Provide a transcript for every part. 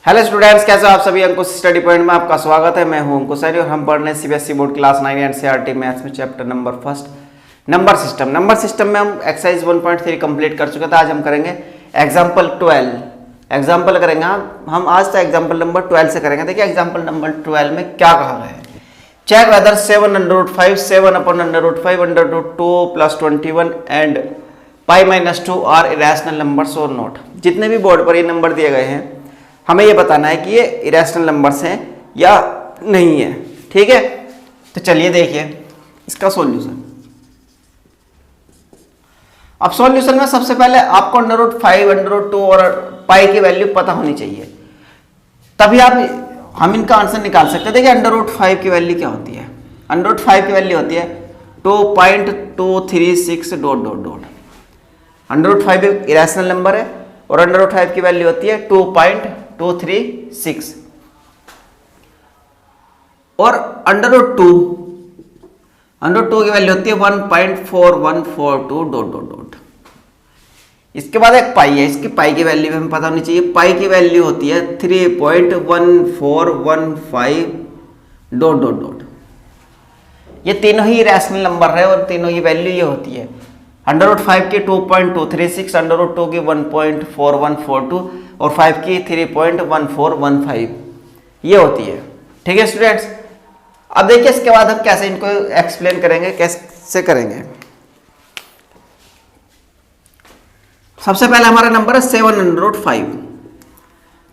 Hello students, कैसे हो आप सभी। अंकुश स्टडी पॉइंट में आपका स्वागत है। मैं हूं अंकुश सैनी और हम पढ़ रहे हैं CBSE board class 9 NCERT maths में chapter number first number system. Number system में हम एक्सरसाइज 1.3 कंप्लीट कर चुके थे। आज हम करेंगे एग्जाम्पल 12। एग्जाम्पल करेंगे हम आज तो एग्जाम्पल नंबर 12 से करेंगे। देखिए एग्जाम्पल नंबर 12 में क्या कहा गया है। Check whether 7/5 7/5 + 21 and π-2 are irrational numbers और नॉट। जितने भी बोर्ड पर ये नंबर दिए गए हैं हमें ये बताना है कि ये इरेशनल नंबर्स हैं या नहीं है। ठीक है, तो चलिए देखिए इसका सॉल्यूशन। अब सॉल्यूशन में सबसे पहले आपको √5 √2 और पाई की वैल्यू पता होनी चाहिए, तभी हम इनका आंसर निकाल सकते हैं। देखिए √5 की वैल्यू क्या होती है। √5 की वैल्यू होती है 2.236 ... √5 एक इरेशनल नंबर है और √5 की वैल्यू होती है 2.236 और √2 की वैल्यू होती है 1.4142 ... इसके बाद एक पाई है, इसकी पाई की वैल्यू हमें पता होनी चाहिए। पाई की वैल्यू होती है 3.1415 ... ये तीनों ही रैशनल नंबर है और तीनों की वैल्यू ये होती है। √5 की 2.236, √2 की 1.4142 और 5 की 3.1415 ये होती है। ठीक है स्टूडेंट्स, अब देखिए इसके बाद हम कैसे इनको एक्सप्लेन करेंगे, कैसे करेंगे। सबसे पहले हमारा नंबर है 7/5।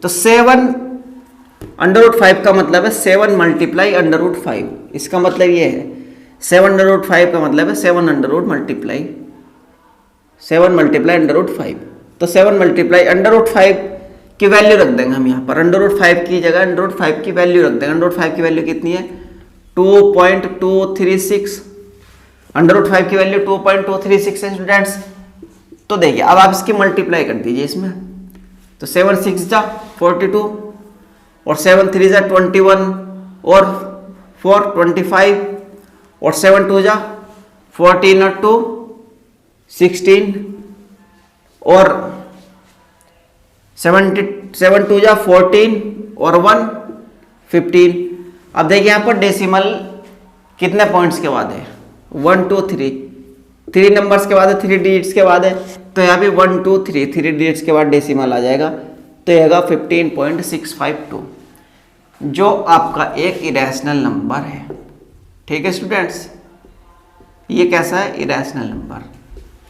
तो 7/5 का मतलब है 7 मल्टीप्लाई √5। इसका मतलब ये है 7/5 का मतलब है 7 मल्टीप्लाई √5। तो 7 मल्टीप्लाई √5 की वैल्यू रख देंगे हम यहाँ पर। √5 की जगह √5 की वैल्यू रख देंगे। √5 की वैल्यू कितनी है 2.236। √5 की वैल्यू 2.236 है स्टूडेंट्स। तो देखिए अब आप इसकी मल्टीप्लाई कर दीजिए इसमें। तो 7 6 जा 42 और 7 3 जा 21 और 4 25 और 7 2 जा 14 और 2 16 और 7 2 जा 14 और 1 15। अब देखिए यहाँ पर डेसिमल कितने पॉइंट्स के बाद है 1 2 3 3 नंबर्स के बाद है, 3 डिजिट्स के बाद है। तो यहाँ पे 1 2 3 डिजिट्स के बाद डेसिमल आ जाएगा। तो यह आएगा 15.652 जो आपका एक इरेशनल नंबर है। ठीक है स्टूडेंट्स, ये कैसा है इरेशनल नंबर।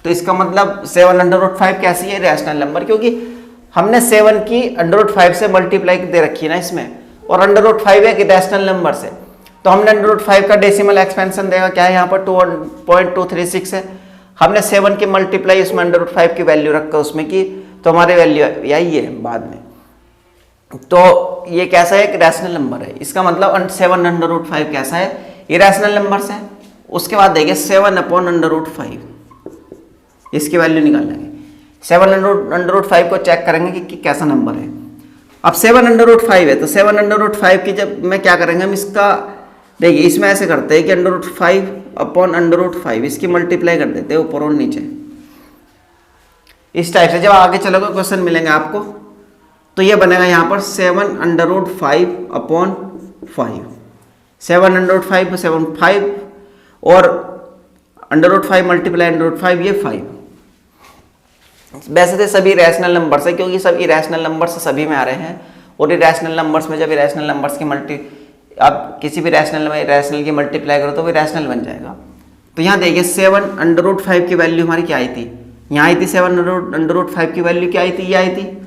तो इसका मतलब 7/5 कैसी है इरेशनल नंबर, क्योंकि हमने 7 की √5 से मल्टीप्लाई दे रखी है ना इसमें, और √5 एक इरेशनल नंबर से। तो हमने √5 का डेसिमल एक्सपेंशन देगा क्या है यहाँ पर 2.236 है। हमने 7 की मल्टीप्लाई उसमें √5 की वैल्यू रखकर उसमें की, तो हमारी वैल्यू यही है बाद में। तो ये कैसा है एक रैशनल नंबर है। इसका मतलब 7/5 कैसा है इरेशनल नंबर से। उसके बाद देखिए 7/5 इसकी वैल्यू निकाल लेंगे। 7/5 को चेक करेंगे कि कैसा नंबर है। अब 7/5 है तो 7/5 की जब मैं क्या करेंगे हम इसका देखिए इसमें ऐसे करते हैं कि √5/√5 इसकी मल्टीप्लाई कर देते हैं ऊपर और नीचे। इस टाइप से जब आगे चलोगे क्वेश्चन मिलेंगे आपको, तो ये बनेगा यहाँ पर 7/5/5 7/5 7 5 और √5 मल्टीप्लाई √5 ये 5। वैसे तो सभी रैशनल नंबर्स है, क्योंकि सब इरेशनल नंबर्स सभी में आ रहे हैं। और इरेशनल नंबर्स में जब इरेशनल नंबर्स की आप किसी भी रैशनल की मल्टीप्लाई करो तो वो रैशनल बन जाएगा। तो यहाँ देखिए 7/5 की वैल्यू हमारी क्या आई थी, यहाँ आई थी 7/5 की वैल्यू क्या आई थी, ये आई थी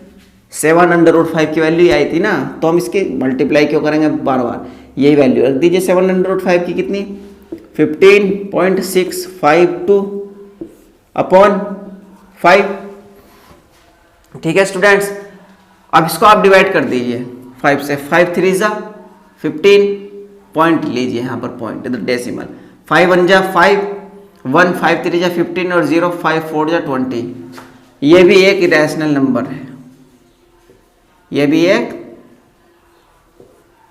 7/5 की वैल्यू ये आई थी ना। तो हम इसकी मल्टीप्लाई क्यों करेंगे बार बार, यही वैल्यू रख दीजिए 7/5 की कितनी 15.652/5। ठीक है स्टूडेंट्स, अब इसको आप डिवाइड कर दीजिए 5 से। 5 3 जा 15 पॉइंट लीजिए यहाँ पर पॉइंट इधर डेसिमल। 5 1 जा 5 1 5 3 जा 15 और 0 5 4 जा 20। ये भी एक इरेशनल नंबर है, ये भी एक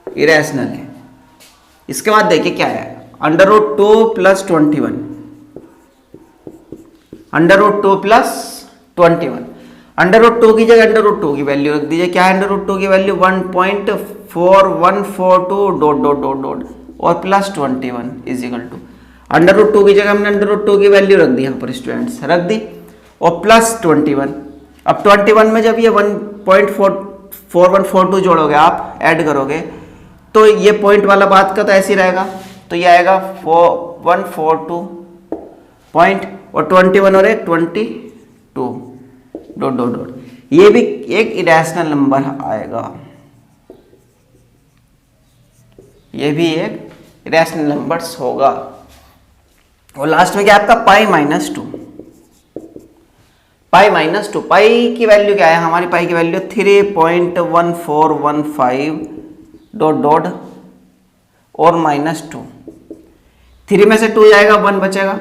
इरेशनल है। इसके बाद देखिए क्या है √2 + 21 √2 + 21। अंडर रूट 2 की जगह अंडर रूट 2 की वैल्यू रख दीजिए। क्या है अंडर रूट 2 की value? 1.4142 dot dot dot dot और plus 21 is equal to, under root 2 की जगह हमने अंडर रूट 2 की वैल्यू रख दी यहाँ पर स्टूडेंट्स, रख दी, और प्लस 21। अब 21 में जब ये 1.4142 जोड़ोगे आप, ऐड करोगे, तो ये पॉइंट वाला बात का तो ऐसे ही रहेगा, तो ये आएगा 142 पॉइंट और 21 और 22 डॉट डॉट डॉट, ये भी एक इरेशनल नंबर आएगा, ये भी एक इरेशनल नंबर्स होगा। और लास्ट में क्या आपका pi minus two, pi minus two, pi की वैल्यू क्या है हमारी? पाई की वैल्यू 3.1415 डॉट डॉट और माइनस टू, 3 में से 2 जाएगा 1 बचेगा,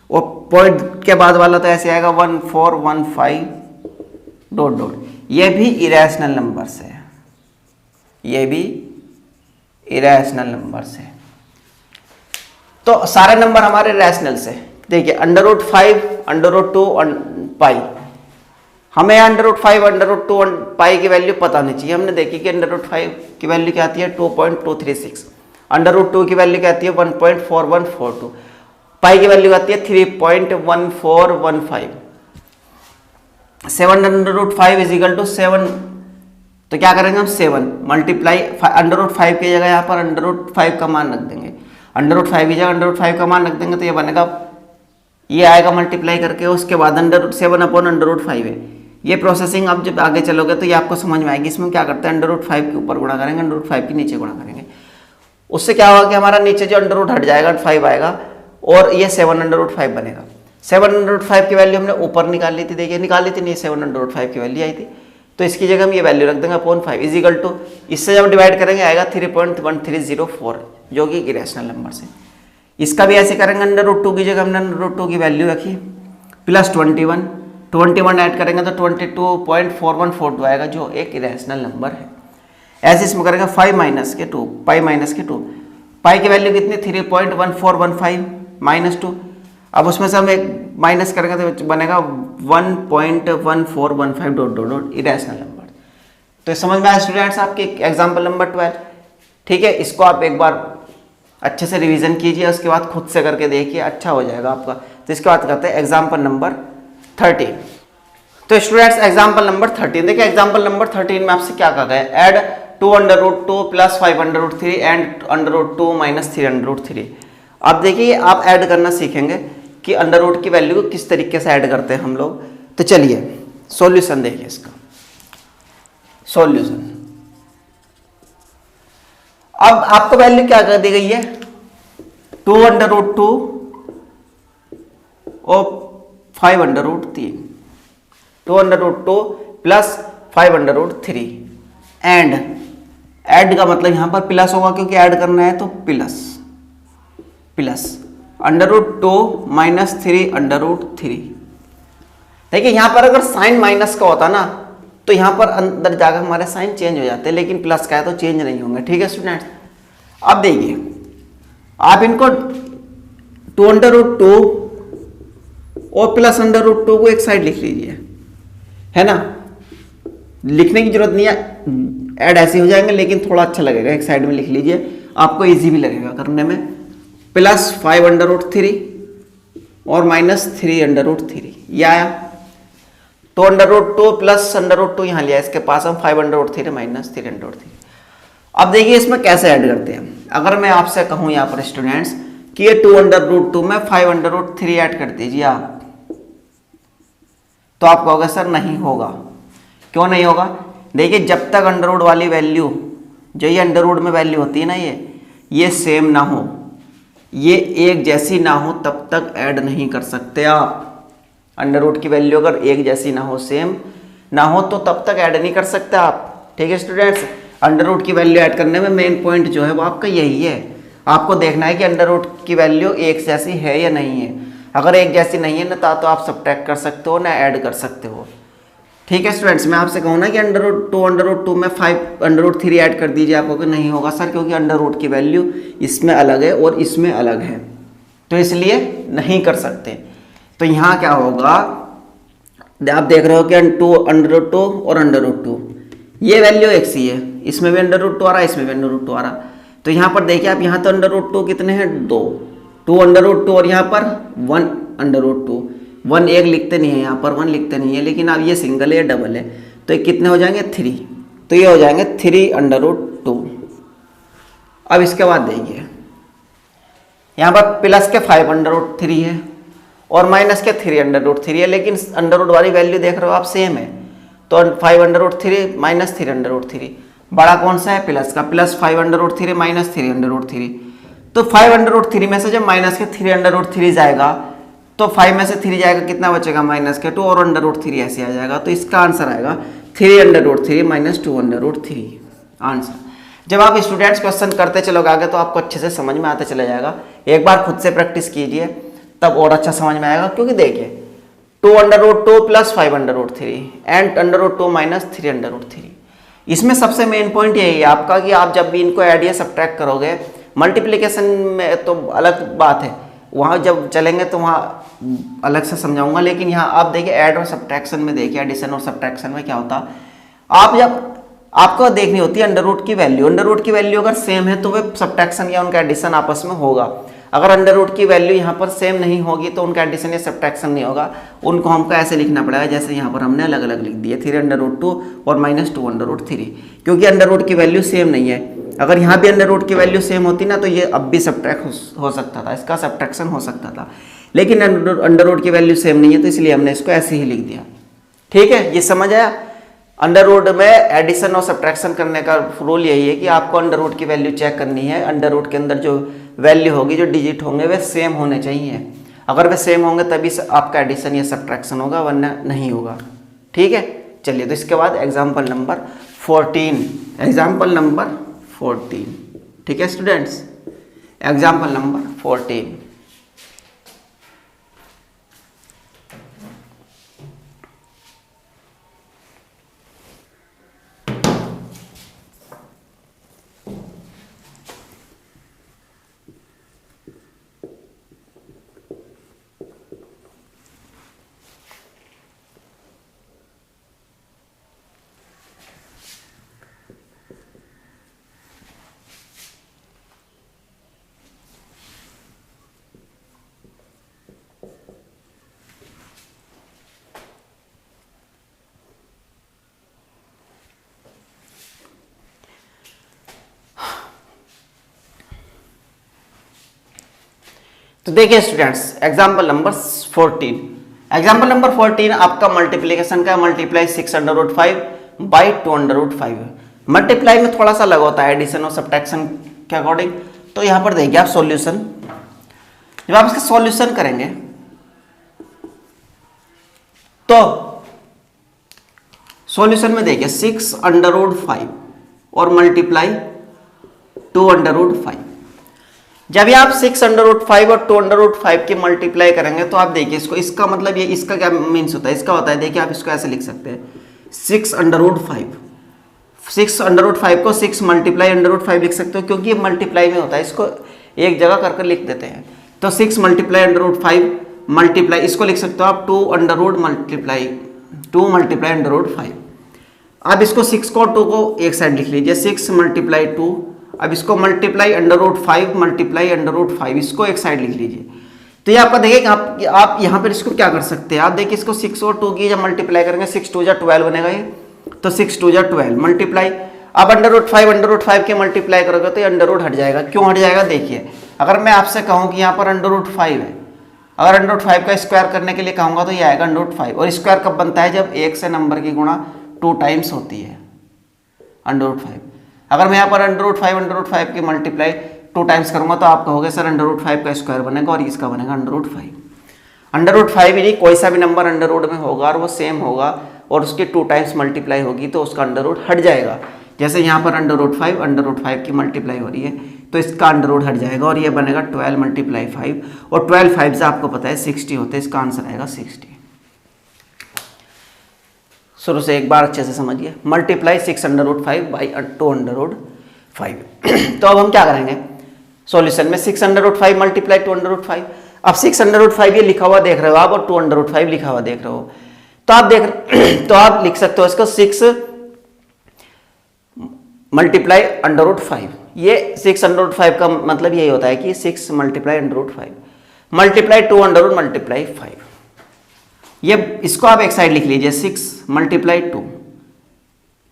और पॉइंट के बाद वाला तो ऐसे आएगा 1415 डॉट डॉट, ये भी इरेशनल नंबर्स है, ये भी इरेशनल नंबर्स है। तो सारे नंबर हमारे रैशनल से, देखिए अंडर रूट 5, अंडर रूट 2 पाई, हमें अंडर रूट 5 अंडर रूट 2 पाई की वैल्यू पता नहीं चाहिए। हमने देखी कि अंडर रूट 5 की वैल्यू क्या आती है? 2.236, अंडर रूट 2 की वैल्यू क्या आती है? 1.4142, पाई की वैल्यू आती है 3.1415, 7 under root 5 is equal to 7, तो क्या करेंगे हम? 7 मल्टीप्लाई अंडर रूट 5 की जगह यहाँ पर अंडर रूट 5 का मान रख देंगे, अंडर रूट 5 की जगह अंडर रूट 5 का मान रख देंगे, तो ये बनेगा, ये आएगा मल्टीप्लाई करके, उसके बाद under root 7 upon under root 5 है। ये प्रोसेसिंग अब जब आगे चलोगे तो ये आपको समझ में आएगी। इसमें क्या करते हैं? अंडर रूट 5 के ऊपर गुणा करेंगे, अंडर रूट 5 के नीचे गुणा करेंगे, उससे क्या होगा कि हमारा नीचे जो अंडर रूट हट जाएगा 5 आएगा, और ये 7 अंडर रूट 5 बनेगा। 7 अंडर रूट 5 की वैल्यू हमने ऊपर निकाल ली थी, देखिए निकाल ली थी नहीं, 7 अंडर रूट 5 की वैल्यू आई थी, तो इसकी जगह हम ये वैल्यू रख देंगे अपॉन 5 इज इक्वल टू, इससे जब डिवाइड करेंगे आएगा 3.1304, जो कि इरेशनल नंबर से। इसका भी ऐसे करेंगे, अंडर रूट 2 की जगह हमने अंडर रूट 2 की वैल्यू रखी, प्लस 21 ऐड करेंगे तो 22.4142 आएगा, जो एक इरेशनल नंबर है। ऐसे इसमें करेंगे 5 माइनस के 2, पाई माइनस के 2, पाई की वैल्यू कितनी? 3.1415 माइनस 2, अब उसमें से हम एक माइनस करेंगे तो बनेगा 1.1415 dot dot dot, irrational number. तो समझ में आया स्टूडेंट्स आपके एग्जाम्पल नंबर 12, ठीक है। इसको आप एक बार अच्छे से रिवीजन कीजिए, उसके बाद खुद से करके देखिए, अच्छा हो जाएगा आपका। तो इसके बाद करते हैं एग्जाम्पल नंबर 13। तो स्टूडेंट्स एग्जाम्पल नंबर 13 देखिए, एग्जाम्पल नंबर 13 में आपसे क्या कहा गया? Add 2 under root 2 plus 5 under root 3 and under root 2 minus 3 under root 3। अब देखिए आप ऐड करना सीखेंगे कि अंडर रूट की वैल्यू को किस तरीके से ऐड करते हैं हम लोग। तो चलिए सॉल्यूशन देखिए इसका। सॉल्यूशन, अब आपको वैल्यू क्या कर दी गई है? 2 अंडर रूट 2 और 5 under root 3, 2 under root 2 plus 5 under root 3 and, add का मतलब यहां पर प्लस होगा क्योंकि ऐड करना है, तो plus plus under root 2 minus 3 under root 3। देखिए यहां पर अगर साइन माइनस का होता ना तो यहां पर अंदर जाकर हमारे साइन चेंज हो जाते, लेकिन प्लस का है तो चेंज नहीं होंगे, ठीक है स्टूडेंट्स। अब देखिए आप इनको 2 अंडर रूट 2 और प्लस अंडर रूट 2 को एक साइड लिख लीजिए, है ना, लिखने की जरूरत नहीं है, ऐड ऐसे हो जाएंगे, लेकिन थोड़ा अच्छा लगेगा, एक साइड में लिख लीजिए, आपको इजी भी लगेगा करने में। प्लस 5 अंडर रूट 3 और माइनस 3 अंडर रूट 3, ये आया। 2 under root 2 plus under root 2 यहाँ लिया, इसके पास हम 5 under root 3 minus 3 under root 3। अब देखिए इसमें कैसे ऐड करते हैं। अगर मैं आपसे कहूँ यहाँ पर स्टूडेंट्स कि ये 2 अंडर रूट 2 में 5 अंडर रूट 3 ऐड कर दीजिए आप, तो आप कहोगे सर नहीं होगा। क्यों नहीं होगा? देखिए जब तक अंडर रूट वाली वैल्यू, जो ये अंडर रूट में वैल्यू होती है ना, ये सेम ना हो, ये एक जैसी ना हो, तब तक ऐड नहीं कर सकते आप। अंडर रूट की वैल्यू अगर एक जैसी ना हो, सेम ना हो, तो तब तक ऐड नहीं कर सकते आप, ठीक है स्टूडेंट्स। अंडर रूट की वैल्यू ऐड करने में मेन पॉइंट जो है वो आपका यही है, आपको देखना है कि अंडर रूट की वैल्यू एक जैसी है या नहीं है। अगर एक जैसी नहीं है ना, तो आप सब्ट्रैक्ट कर सकते हो ना ऐड कर सकते हो, ठीक है स्टूडेंट्स। मैं आपसे कहूँ ना कि अंडर रूट 2 में 5 अंडर रूट 3 ऐड कर दीजिए, आपको कि नहीं होगा सर, क्योंकि अंडर रूट की वैल्यू इसमें अलग है और इसमें अलग है, तो इसलिए नहीं कर सकते। तो यहाँ क्या होगा, आप देख रहे हो कि 2√2 और √2 ये वैल्यू एक सी है, इसमें भी √2 आ रहा है, इसमें भी √2 आ रहा। तो यहाँ पर देखिए आप, यहाँ तो √2 कितने हैं, 2 √2 और यहाँ पर 1 √2। 1 एक लिखते नहीं है, यहाँ पर 1 लिखते नहीं है, लेकिन अब ये सिंगल है या डबल है, तो ये कितने हो जाएंगे, 3। तो ये हो जाएंगे 3 √2। अब इसके बाद देखिए यहाँ पर प्लस के 5 √3 है और माइनस के 3 √3 है, लेकिन अंडर रूट वाली वैल्यू देख रहे हो आप सेम है। तो 5 √3 माइनस 3 √3, बड़ा कौन सा है, प्लस का, प्लस 5 √3 माइनस 3 √3। तो 5 √3 में से जब माइनस के 3 जाएगा तो 5 में से 3 जाएगा, कितना बचेगा, माइनस के 2 और √3 ऐसे आ जाएगा। तो इसका आंसर आएगा 3 √3 माइनस 2 √3 आंसर। जब आप स्टूडेंट्स क्वेश्चन करते चलोगे आगे तो आपको अच्छे से समझ में आते चला जाएगा। एक बार खुद से प्रैक्टिस कीजिए तब और अच्छा समझ में आएगा, क्योंकि देखिए 2 प्लस 5 एंड √2 माइनस 3 इसमें सबसे मेन पॉइंट यही है आपका कि आप जब भी इनको ऐड या सब्ट्रैक्ट करोगे, मल्टीप्लिकेशन में तो अलग बात है, वहाँ जब चलेंगे तो वहाँ अलग से समझाऊंगा, लेकिन यहाँ आप देखिए ऐड और सब्ट्रैक्शन में देखिए, एडिशन और सब्ट्रैक्शन में क्या होता, आप जब आपको देखनी होती है अंडर रूट की वैल्यू। अंडर रूट की वैल्यू अगर सेम है तो वे सब्ट्रैक्शन या उनका एडिशन आपस में होगा। अगर अंडर रूट की वैल्यू यहाँ पर सेम नहीं होगी तो उनका एडिशन या सब्ट्रैक्शन नहीं होगा। उनको हमको ऐसे लिखना पड़ेगा जैसे यहाँ पर हमने अलग अलग लिख दिए, 3 √2 और माइनस 2 √3, क्योंकि अंडर रूट की वैल्यू सेम नहीं है। अगर यहाँ भी अंडर रूट की वैल्यू सेम होती ना तो ये अब भी सब्ट्रैक्ट हो सकता था, इसका सब्ट्रैक्शन हो सकता था, लेकिन अंडर रूट की वैल्यू सेम नहीं है तो इसलिए हमने इसको ऐसे ही लिख दिया। ठीक है, ये समझ आया। अंडर रूट में एडिशन और सब्ट्रैक्शन करने का रूल यही है कि आपको अंडर रूट की वैल्यू चेक करनी है। अंडर रूट के अंदर जो वैल्यू होगी, जो डिजिट होंगे वे सेम होने चाहिए। अगर वे सेम होंगे तभी आपका एडिशन या सब्ट्रैक्शन होगा, वरना नहीं होगा। ठीक है, चलिए तो इसके बाद एग्जाम्पल नंबर 14, एग्जाम्पल नंबर 14। ठीक है स्टूडेंट्स, एग्जाम्पल नंबर 14। तो देखिए students, example number 14। Example number 14 आपका मल्टीप्लीकेशन का, मल्टीप्लाई 6 √5 बाई 2 √5 है। मल्टीप्लाई में थोड़ा सा अलग होता है एडिशन और सब्ट्रैक्शन के अकॉर्डिंग। तो यहां पर देखिए आप सॉल्यूशन, जब आप इसका सॉल्यूशन करेंगे तो सॉल्यूशन में देखिए 6 √5 और मल्टीप्लाई 2 √5। जब ये आप 6 √5 और 2 √5 के मल्टीप्लाई करेंगे तो आप देखिए इसको, इसका मतलब ये, इसका क्या मीन्स होता है, इसका होता है, देखिए आप इसको ऐसे लिख सकते हैं 6 √5, 6 √5 को 6 मल्टीप्लाई √5 लिख सकते हो, क्योंकि ये मल्टीप्लाई में होता है। इसको एक जगह करके लिख देते हैं, तो 6 मल्टीप्लाई √5 मल्टीप्लाई, इसको लिख सकते हो आप 2 मल्टीप्लाई √5। अब इसको 6 को 2 को एक साइड लिख लीजिए, 6 मल्टीप्लाई 2। अब इसको मल्टीप्लाई √5 मल्टीप्लाई √5, इसको एक साइड लिख लीजिए। तो ये आपका देखिए आप यहाँ पर इसको क्या कर सकते हैं, आप देखिए इसको 6 और 2 की जब मल्टीप्लाई करेंगे 6 2 12 बनेगा ये, तो 6 2 12 मल्टीप्लाई। अब √5 के मल्टीप्लाई करोगे तो ये अंडर रूट हट जाएगा। क्यों हट जाएगा, देखिए अगर मैं आपसे कहूँ कि यहाँ पर √5 है, अगर √5 का स्क्वायर करने के लिए कहूँगा तो ये आएगा √5। और स्क्वायर कब बनता है, जब 1 से नंबर की गुणा 2 टाइम्स होती है √5। अगर मैं यहाँ पर √5 की मल्टीप्लाई 2 टाइम्स करूंगा तो आप कहोगे सर √5 का स्क्वायर बनेगा और इसका बनेगा √5 ही नहीं, कोई सा भी नंबर अंडर रूट में होगा और वो सेम होगा और उसकी 2 टाइम्स मल्टीप्लाई होगी तो उसका अंडर रूट हट जाएगा। जैसे यहाँ पर √5 की मल्टीप्लाई हो रही है तो इसका अंडर रूट हट जाएगा और ये बनेगा 12 × 5, और 12 5 से आपको पता है 60 होते हैं, इसका आंसर आएगा 60। शुरू से एक बार अच्छे से समझिए, मल्टीप्लाई 6 √5 बाई 2 √5। तो अब हम क्या करेंगे सॉल्यूशन में, 6 √5 मल्टीप्लाई 2 √5। अब 6 √5 ये लिखा हुआ देख रहे हो आप और 2 √5 लिखा हुआ देख रहे हो, तो आप देख तो आप लिख सकते हो इसको 6 मल्टीप्लाई अंडर रूट 5। ये 6 अंडर रूट 5 का मतलब यही होता है कि 6 multiply under root 5 multiply 2 under root multiply 5। ये इसको आप एक साइड लिख लीजिए 6 multiply 2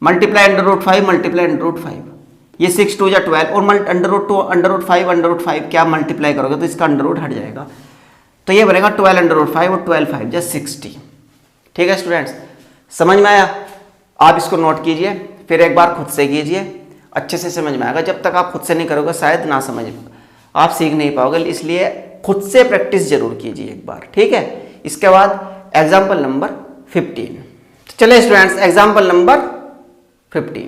multiply under root 5 multiply under root 5। ये 6 2 या 12 और अंडर रूट 2 अंडर रूट 5 क्या मल्टीप्लाई करोगे तो इसका अंडर रूट हट जाएगा, तो ये बनेगा 12 अंडर रूट 5 और 12 5 या 60। ठीक है स्टूडेंट्स, समझ में आया? आप इसको नोट कीजिए, फिर एक बार खुद से कीजिए, अच्छे से समझ में आएगा। जब तक आप खुद से नहीं करोगे शायद ना समझ आप सीख नहीं पाओगे, इसलिए खुद से प्रैक्टिस जरूर कीजिए एक बार। ठीक है, इसके बाद एग्जाम्पल नंबर 15। चलिए students, example number 15।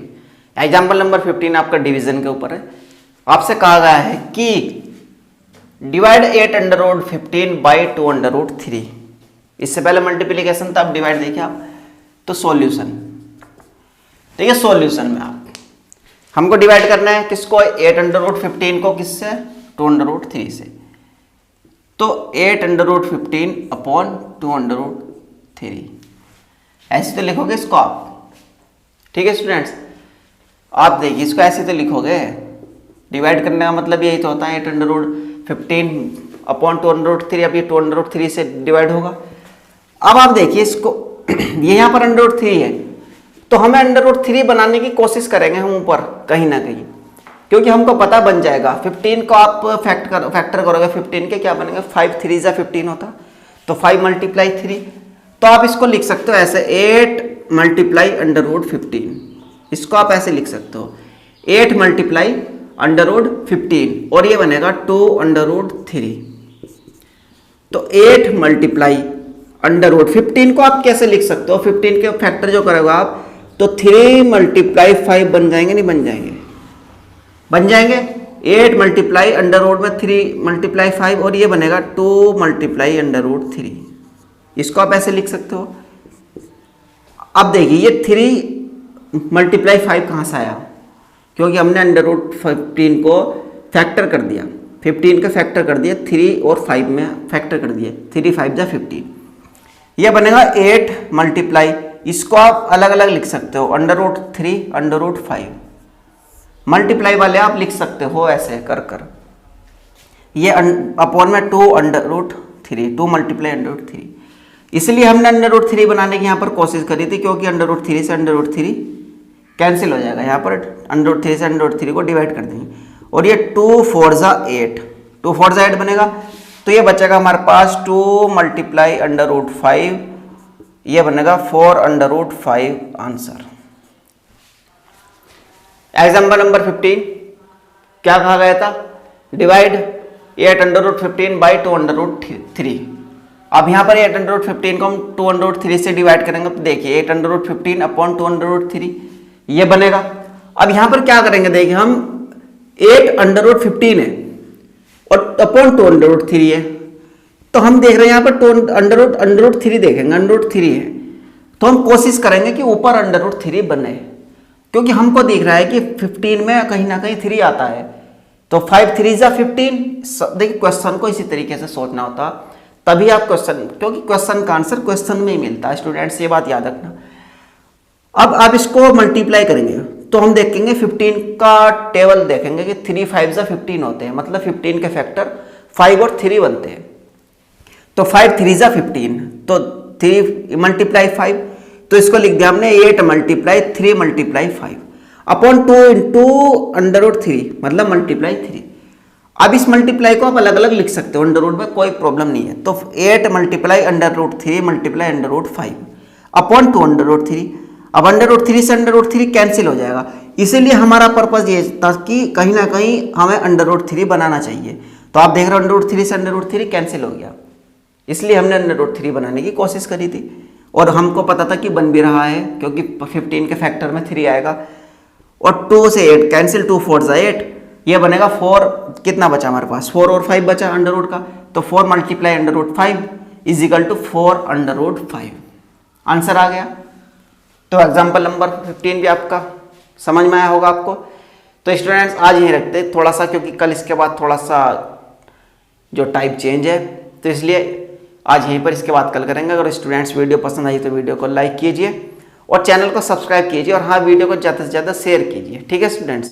Example number 15 आपका डिवीजन के ऊपर है। आपसे कहा गया है कि divide 8 under root 15 by 2 under root 3। इससे पहले मल्टीप्लीकेशन था, अब डिवाइड देखिए आप, तो सॉल्यूशन। ठीक है, सॉल्यूशन में आप हमको डिवाइड करना है किसको, 8 अंडर रूट 15 को किससे, 2 अंडर रूट 3 से। तो 8 under root 15 upon 2 under root 3 ऐसे तो लिखोगे इसको आप। ठीक है स्टूडेंट्स, आप देखिए इसको ऐसे तो लिखोगे। डिवाइड करने का मतलब यही तो होता है 8 under root 15 upon 2 under root 3। अब ये 2 अंडर रूट 3 से डिवाइड होगा। अब आप देखिए इसको ये यहाँ पर अंडर रूट 3 है, तो हमें अंडर रूट 3 बनाने की कोशिश करेंगे हम ऊपर कहीं ना कहीं, क्योंकि हमको पता बन जाएगा। 15 को आप फैक्टर करोगे 15 के क्या बनेगा, 5 3 जा 15 होता, तो 5 मल्टीप्लाई 3। तो आप इसको लिख सकते हो ऐसे 8 मल्टीप्लाई अंडर रूट 15। इसको आप ऐसे लिख सकते हो 8 मल्टीप्लाई अंडर रूट 15 और ये बनेगा 2 अंडर रूट 3। तो 8 मल्टीप्लाई अंडर रूट 15 को आप कैसे लिख सकते हो, 15 के फैक्टर जो करोगे आप तो 3 मल्टीप्लाई 5 बन जाएंगे, नहीं बन जाएंगे, बन जाएंगे। 8 मल्टीप्लाई अंडर रूट में 3 मल्टीप्लाई 5 और ये बनेगा 2 मल्टीप्लाई अंडर रूट 3। इसको आप ऐसे लिख सकते हो। अब देखिए ये 3 मल्टीप्लाई 5 कहाँ से आया, क्योंकि हमने अंडर रूट 15 को फैक्टर कर दिया, 15 का फैक्टर कर दिया 3 और 5 में फैक्टर कर दिया, 3 5 जा 15। यह बनेगा 8 मल्टीप्लाई, इसको आप अलग अलग लिख सकते हो, under root 3 under root 5। Multiply वाले आप लिख सकते हो ऐसे कर कर। ये अपॉन में 2 under root 3, 2 multiply under root 3। इसलिए हमने अंडर रूट 3 बनाने की यहाँ पर कोशिश करी थी, क्योंकि अंडर रूट 3 से अंडर रूट 3 कैंसिल हो जाएगा। यहाँ पर अंडर रूट 3 से अंडर रूट 3 को डिवाइड कर देंगे और ये 2 4 जा 8, 2 4 जा 8 बनेगा। तो ये बचेगा हमारे पास 2 मल्टीप्लाई अंडर रूट 5, ये बनेगा 4 under root 5 answer. Example number 15 क्या कहा गया था, divide 8 under root 15 by 2 under root 3। अब यहाँ पर 8 अंडर रूट 15 को हम 2 अंडर रूट 3 से डिवाइड करेंगे तो देखिए 8 under root 15 upon 2 under root 3 ये बनेगा। अब यहाँ पर क्या करेंगे, देखिए हम 8 अंडर रूट 15 है और अपॉन 2 अंडर रूट 3 है, तो हम देख रहे हैं यहाँ पर 2 अंडर रूट 3 देखेंगे, अंडर रूट 3 है, तो हम कोशिश करेंगे कि ऊपर अंडर रूट 3 बने, क्योंकि हमको दिख रहा है कि 15 में कहीं ना कहीं 3 आता है, तो 5 3 जा 15। देखिए क्वेश्चन को इसी तरीके से सोचना होता, तभी आप क्वेश्चन, क्योंकि क्वेश्चन का आंसर क्वेश्चन में ही मिलता है स्टूडेंट्स, ये बात याद रखना। अब आप इसको मल्टीप्लाई करेंगे तो हम देखेंगे 15 का टेबल देखेंगे कि 3 5 जा 15 होते हैं, मतलब 15 के फैक्टर 5 और 3 बनते हैं। तो 5 3 जा 15, तो 3 मल्टीप्लाई 5, तो इसको लिख दिया हमने 8 multiply 3 multiply 5 upon 2 into under root 3, मतलब मल्टीप्लाई 3। अब इस मल्टीप्लाई को आप अलग अलग लिख सकते हो, अंडर रूट में कोई प्रॉब्लम नहीं है। तो 8 multiply under root 3 multiply under root 5 upon 2 under root 3। अब अंडर रूट 3 से अंडर रूट 3 कैंसिल हो जाएगा, इसीलिए हमारा पर्पज ये था कि कहीं ना कहीं हमें अंडर रूट 3 बनाना चाहिए। तो आप देख रहे हो अंडर रूट 3 से अंडर रूट 3 कैंसिल हो गया, इसलिए हमने अंडर रूट 3 बनाने की कोशिश करी थी और हमको पता था कि बन भी रहा है, क्योंकि 15 के फैक्टर में 3 आएगा। और 2 से 8 कैंसिल, 2 4 जा 8, ये बनेगा 4, कितना बचा हमारे पास 4 और 5 बचा अंडर रूट का, तो 4 multiply under root 5 is equal to 4 under root 5, answer आ गया। तो एग्जाम्पल नंबर 15 भी आपका समझ में आया होगा आपको। तो स्टूडेंट्स आज यहीं रखते थोड़ा सा, क्योंकि कल इसके बाद थोड़ा सा जो टाइप चेंज है, तो इसलिए आज यहीं पर इसके बाद कल करेंगे। अगर स्टूडेंट्स वीडियो पसंद आई तो वीडियो को लाइक कीजिए और चैनल को सब्सक्राइब कीजिए, और हाँ वीडियो को ज़्यादा से ज़्यादा शेयर कीजिए। ठीक है स्टूडेंट्स।